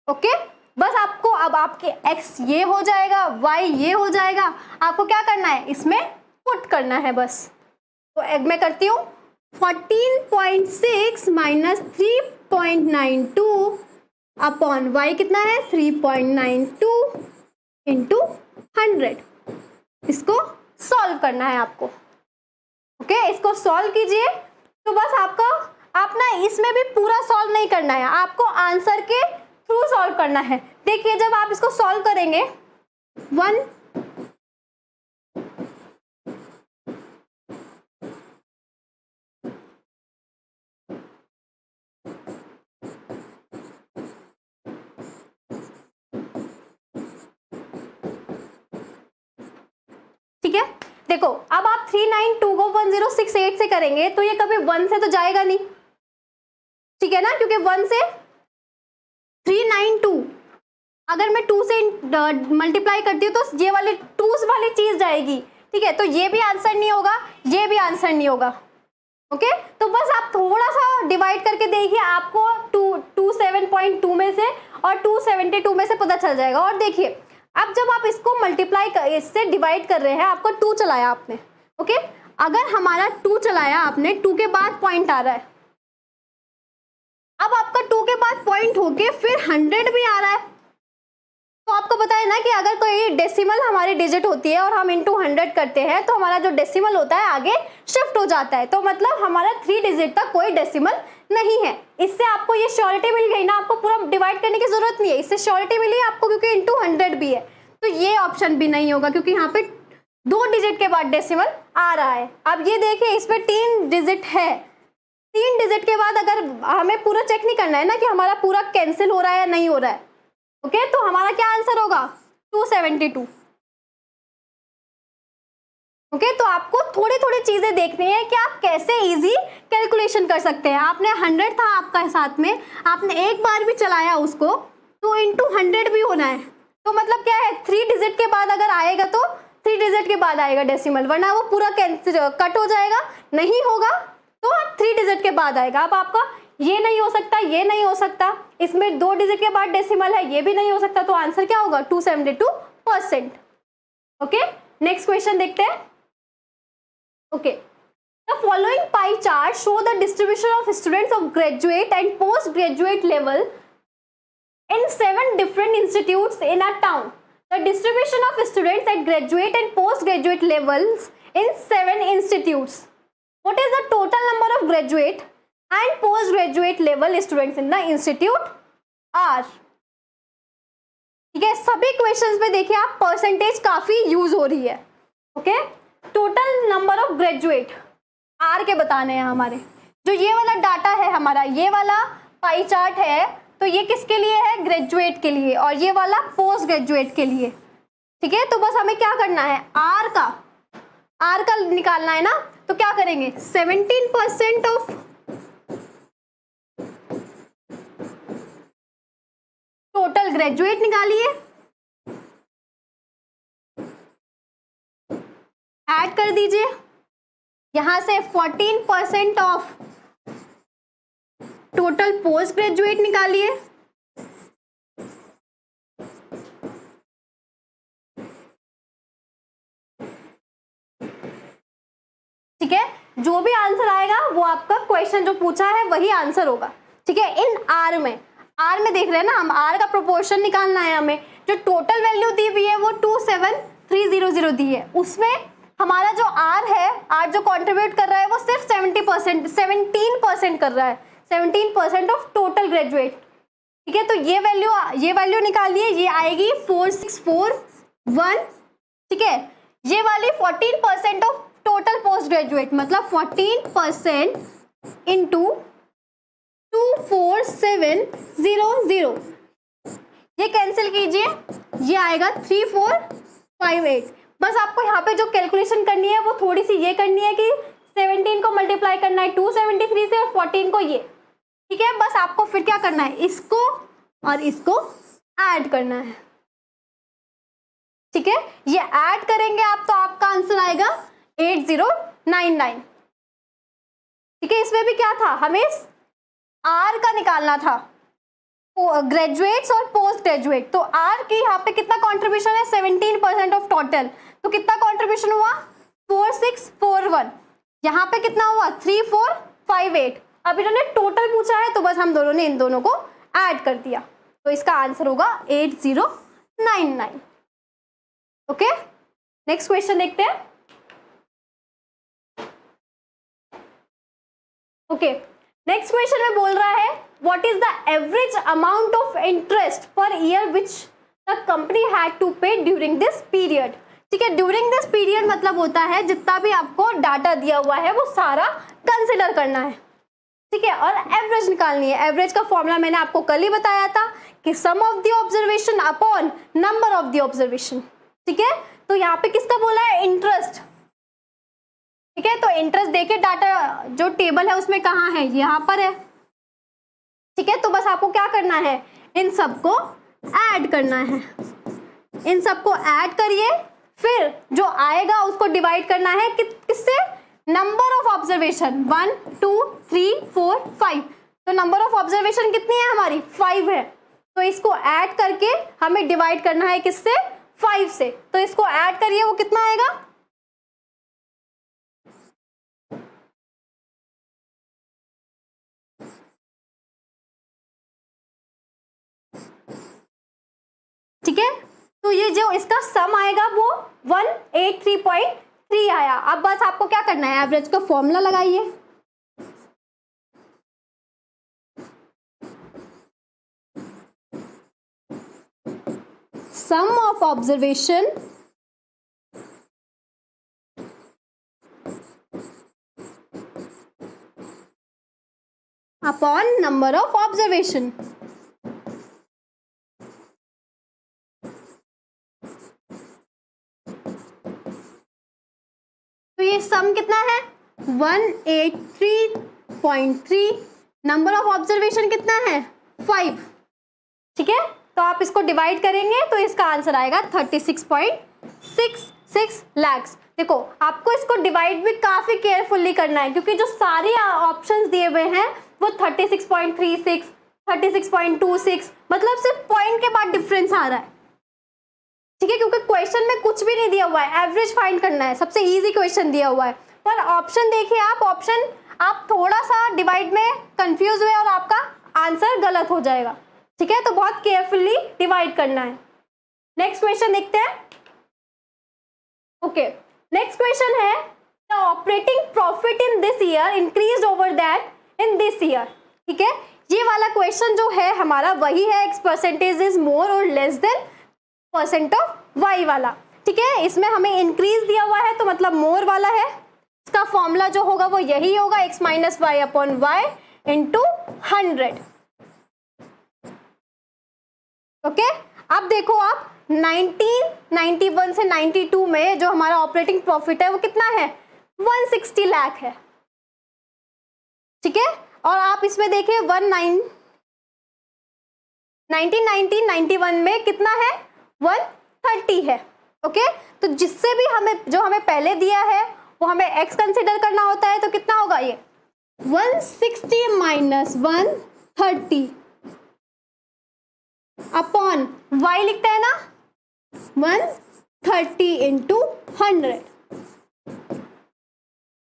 ओके। बस आपको अब आपके x ये हो जाएगा, y ये हो जाएगा, आपको क्या करना है, इसमें पुट करना है बस। तो मैं करती हूँ 14.6 माइनस 3.92 अपॉन y कितना है, 3.92 इंटू 100। इसको सॉल्व करना है आपको, ओके। इसको सॉल्व कीजिए। तो बस आप ना इसमें भी पूरा सॉल्व नहीं करना है, आपको आंसर के थ्रू सॉल्व करना है। देखिए जब आप इसको सॉल्व करेंगे 1 देखो अब आप 392 को 1068 से करेंगे तो ये कभी 1 से तो जाएगा नहीं, ठीक है ना, क्योंकि 1 से 392 अगर मैं 2 से मल्टीप्लाई करती हूँ तो ये वाली 2 वाली चीज जाएगी, ठीक है, तो ये भी आंसर नहीं होगा, ये भी आंसर नहीं होगा। ओके, तो बस आप थोड़ा सा डिवाइड करके देखिए, आपको 227.2 में से और 272 में से पता चल जाएगा। और देखिए अब जब आप इसको मल्टीप्लाई इससे डिवाइड कर रहे हैं, आपको 2 चलाया आपने, ओके, अगर हमारा 2 चलाया आपने, 2 के बाद पॉइंट आ रहा है, अब आपका 2 के बाद पॉइंट होके फिर 100 भी आ रहा है, तो आपको पता है ना कि अगर कोई डेसिमल हमारी डिजिट होती है और हम इंटू 100 करते हैं तो हमारा जो डेसिमल होता है आगे शिफ्ट हो जाता है, तो मतलब हमारा 3 डिजिट तक कोई डेसिमल नहीं है। इससे आपको ये श्योरिटी मिल गई ना, आपको पूरा डिवाइड करने की जरूरत नहीं है, इससे श्योरिटी मिली आपको क्योंकि इंटू 100 भी है। तो ये ऑप्शन भी नहीं होगा क्योंकि यहाँ पे 2 डिजिट के बाद डेसिमल आ रहा है। अब ये देखिए इसमें 3 डिजिट है, 3 डिजिट के बाद अगर हमें पूरा चेक नहीं करना है ना कि हमारा पूरा कैंसिल हो रहा है या नहीं हो रहा है, ओके, तो हमारा क्या आंसर होगा 272। ओके, तो आपको थोड़ी थोड़ी चीजें देखनी है कि आप कैसे इजी कैलकुलेशन कर सकते हैं। आपने 100 था आपका साथ में, आपने एक बार भी चलाया उसको तो इंटू 100 भी होना है, तो मतलब क्या है 3 डिजिट के बाद अगर आएगा तो 3 डिजिट के बाद आएगा डेसिमल, वरना वो पूरा कट हो जाएगा, नहीं होगा तो 3 डिजिट के बाद आएगा। अब आपका ये नहीं हो सकता, ये नहीं हो सकता, इसमें 2 डिजिट के बाद डेसिमल है, ये भी नहीं हो सकता, तो आंसर क्या होगा 272%। ओके, नेक्स्ट क्वेश्चन देखते हैं। Okay, the following pie chart show the distribution of students of graduate and post graduate level in 7 different institutes in a town. The distribution of students at graduate and postgraduate levels in 7 institutes. What is the total number of graduate and postgraduate level students in the institute are? ठीक है, सभी questions में देखिए आप percentage काफी use हो रही है। Okay, total number of graduate are के बताने हैं हमारे, जो ये वाला डाटा है हमारा, ये वाला पाई चार्ट है, तो ये किसके लिए है ग्रेजुएट के लिए, और ये वाला पोस्ट ग्रेजुएट के लिए, ठीक है। तो बस हमें क्या करना है, आर का निकालना है ना, तो क्या करेंगे 17% ऑफ टोटल ग्रेजुएट निकालिए, ऐड कर दीजिए, यहां से 14% ऑफ टोटल पोस्ट ग्रेजुएट निकालिए, ठीक है। जो भी आंसर आएगा वो आपका क्वेश्चन जो पूछा है वही आंसर होगा, ठीक है। इन आर में देख रहे हैं ना हम, आर का प्रोपोर्शन निकालना है हमें। जो टोटल वैल्यू दी हुई है वो 27300 दी है, उसमें हमारा जो आर है, आर जो कंट्रीब्यूट कर रहा है वो सिर्फ 17% कर रहा है, 17% ऑफ टोटल ग्रेजुएट, ठीक है। तो ये वैल्यू निकालिए, ये आएगी 4641, ठीक है। ये वाली 14% ऑफ टोटल पोस्ट ग्रेजुएट, मतलब 14% इंटू 24700, ये कैंसिल कीजिए, ये आएगा 3458। बस आपको यहाँ पे जो कैलकुलेशन करनी है वो थोड़ी सी ये करनी है कि 17 को मल्टीप्लाई करना है 273 से और 14 को ये, ठीक है। बस आपको फिर क्या करना है, इसको और इसको ऐड करना है, ठीक है। ये ऐड करेंगे आप तो आपका आंसर आएगा 8099, ठीक है। इसमें भी क्या था, हमें आर का निकालना था, ग्रेजुएट्स और पोस्ट ग्रेजुएट। तो आर की यहाँ पे कितना कंट्रीब्यूशन है 17% ऑफ टोटल, तो कितना कंट्रीब्यूशन हुआ 4641, यहाँ पे कितना हुआ 3458। अब इन्होंने टोटल पूछा है तो बस हम दोनों ने इन दोनों को ऐड कर दिया, तो इसका आंसर होगा 8099। ओके, नेक्स्ट क्वेश्चन देखते हैं। ओके, नेक्स्ट क्वेश्चन में बोल रहा है what is the average amount of interest per year which the company had to pay during this period, ठीक है। ड्यूरिंग दिस पीरियड मतलब होता है जितना भी आपको डाटा दिया हुआ है वो सारा कंसिडर करना है, ठीक है, और एवरेज निकालनी है। एवरेज का फॉर्मूला मैंने आपको कल ही बताया था कि sum of the observation upon number of the observation, ठीक है। तो यहाँ पे किसका बोला है, इंटरेस्ट, ठीक है। तो इंटरेस्ट देखिए डाटा जो टेबल है उसमें कहाँ है, यहाँ पर है। ठीक है, तो बस आपको क्या करना है, इन सबको ऐड करना है, इन सबको ऐड करिए, फिर जो आएगा उसको डिवाइड करना है किससे, नंबर ऑफ ऑब्जर्वेशन 1 2 3 4 5। तो नंबर ऑफ ऑब्जर्वेशन कितनी है हमारी, 5 है। तो इसको ऐड करके हमें डिवाइड करना है किससे, 5 से। तो इसको ऐड करिए, वो कितना आएगा, ठीक है। तो ये जो इसका सम आएगा वो 183.3 आया। अब बस आपको क्या करना है, एवरेज का फॉर्मूला लगाइए। Sum of observation upon number of observation. तो ये सम कितना है 183.3, नंबर ऑफ ऑब्जर्वेशन कितना है 5। ठीक है, तो आप इसको डिवाइड करेंगे तो इसका आंसर आएगा 36.66 लाख। देखो आपको इसको डिवाइड भी काफी केयरफुली करना है, क्योंकि जो सारे ऑप्शंस दिए हुए हैं वो 36.36, 36.26, मतलब सिर्फ पॉइंट के बाद डिफरेंस आ रहा है। ठीक है, क्योंकि क्वेश्चन में कुछ भी नहीं दिया हुआ है, एवरेज फाइंड करना है, सबसे इजी क्वेश्चन दिया हुआ है। पर ऑप्शन देखिए आप, ऑप्शन आप थोड़ा सा डिवाइड में कंफ्यूज हुए और आपका आंसर गलत हो जाएगा। ठीक है, तो बहुत केयरफुली डिवाइड करना है। नेक्स्ट क्वेश्चन देखते हैं। ओके, नेक्स्ट क्वेश्चन है the operating profit in this year increased over that in this year. ठीक है, ये वाला क्वेश्चन जो है हमारा वही है, एक्स परसेंटेज इज मोर और less than percent of y वाला। ठीक है, इसमें हमें इंक्रीज दिया हुआ है तो मतलब मोर वाला है। इसका फॉर्मूला जो होगा वो यही होगा, x minus y upon y into 100। Okay, अब देखो आप 1991 से 92 में जो हमारा ऑपरेटिंग प्रॉफिट है वो कितना है 160 लाख है। ठीक है, और आप इसमें देखिए 1991 में कितना है 130 है। ओके, तो जिससे भी हमें जो हमें पहले दिया है वो हमें x कंसिडर करना होता है, तो कितना होगा ये 160 माइनस 130 अपॉन y लिखते हैं ना 130 इंटू 100।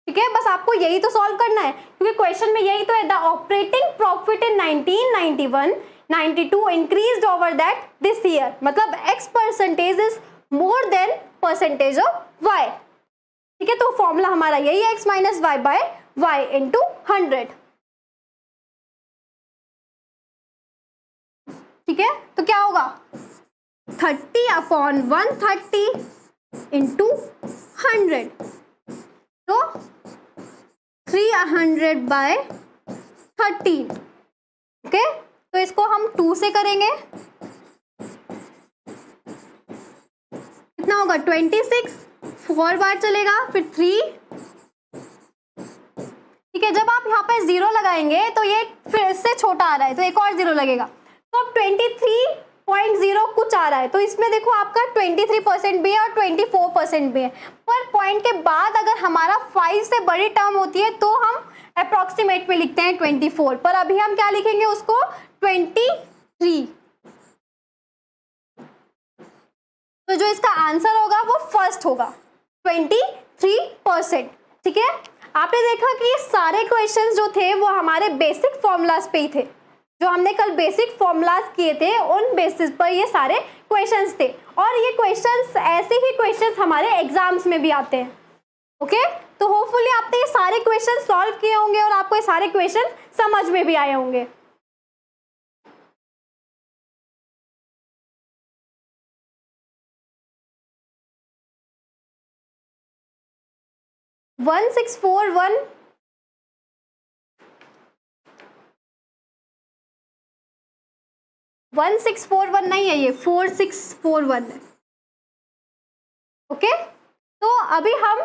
ठीक है, बस आपको यही तो सॉल्व करना है, क्योंकि क्वेश्चन में यही तो है, the operating profit in 1991 92 increased over that this year, मतलब x percentage is more than percentage of y। ठीक है, तो फॉर्मूला हमारा यही है, x minus y by y into 100। ठीक है, तो क्या होगा 30 अपॉन 130 इंटू 100, तो 300 बाय 13। ओके, तो इसको हम 2 से करेंगे, कितना होगा 26, 4 बार चलेगा, फिर 3। ठीक है, जब आप यहाँ पे 0 लगाएंगे तो ये फिर इससे छोटा आ रहा है तो एक और 0 लगेगा, तो अब 23.0 कुछ आ रहा है। तो इसमें देखो आपका 23% भी है और 24% भी है, पर पॉइंट के बाद अगर हमारा 5 से बड़ी टर्म होती है तो हम अप्रोक्सीमेट में लिखते हैं 24, पर अभी हम क्या लिखेंगे उसको 23। तो जो इसका आंसर होगा वो फर्स्ट होगा 23%। ठीक है, आपने देखा कि ये सारे क्वेश्चंस जो थे वो हमारे बेसिक फॉर्मूलाज पे ही थे, जो हमने कल बेसिक फॉर्मूलाज किए थे उन बेसिस पर ये सारे क्वेश्चंस थे, और ये क्वेश्चंस ऐसे ही क्वेश्चंस हमारे एग्जाम्स में भी आते हैं। ओके, तो होपफुली आपने ये सारे क्वेश्चन सॉल्व किए होंगे और आपको ये सारे क्वेश्चन समझ में भी आए होंगे। वन 1641 नहीं है, ये 4641 है। ओके, तो अभी हम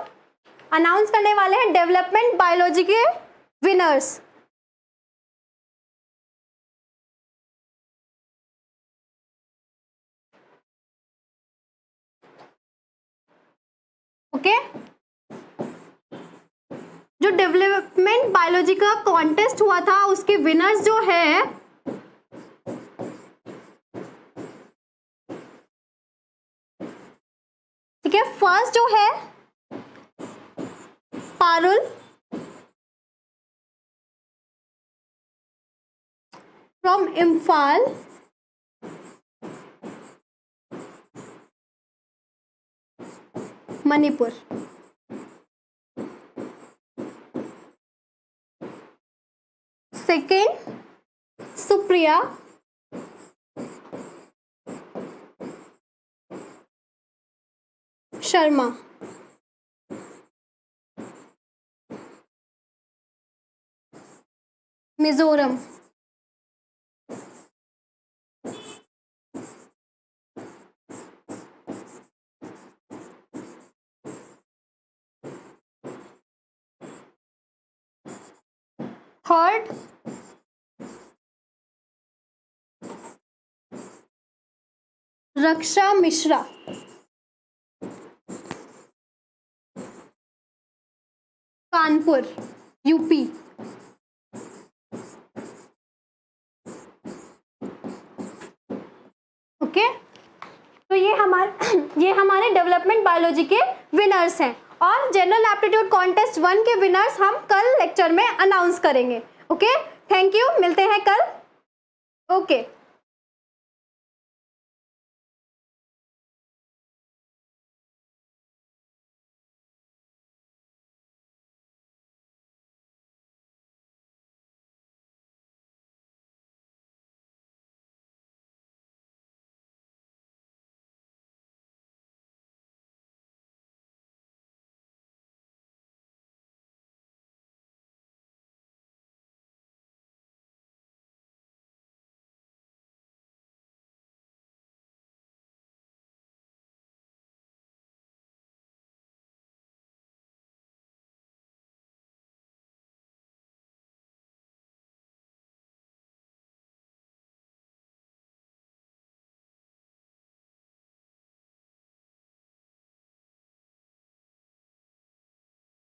अनाउंस करने वाले हैं डेवलपमेंट बायोलॉजी के विनर्स। ओके, जो डेवलपमेंट बायोलॉजी का कॉन्टेस्ट हुआ था उसके विनर्स जो है ठीक है, फर्स्ट जो है Parul from Imphal, Manipur. Second Supriya Sharma, Mizoram. Third Raksha Mishra, Kanpur, UP. Okay, तो ये हमारे डेवलपमेंट बायोलॉजी के विनर्स हैं और जनरल एप्टीट्यूड कॉन्टेस्ट 1 के विनर्स हम कल लेक्चर में अनाउंस करेंगे। ओके, थैंक यू, मिलते हैं कल। ओके।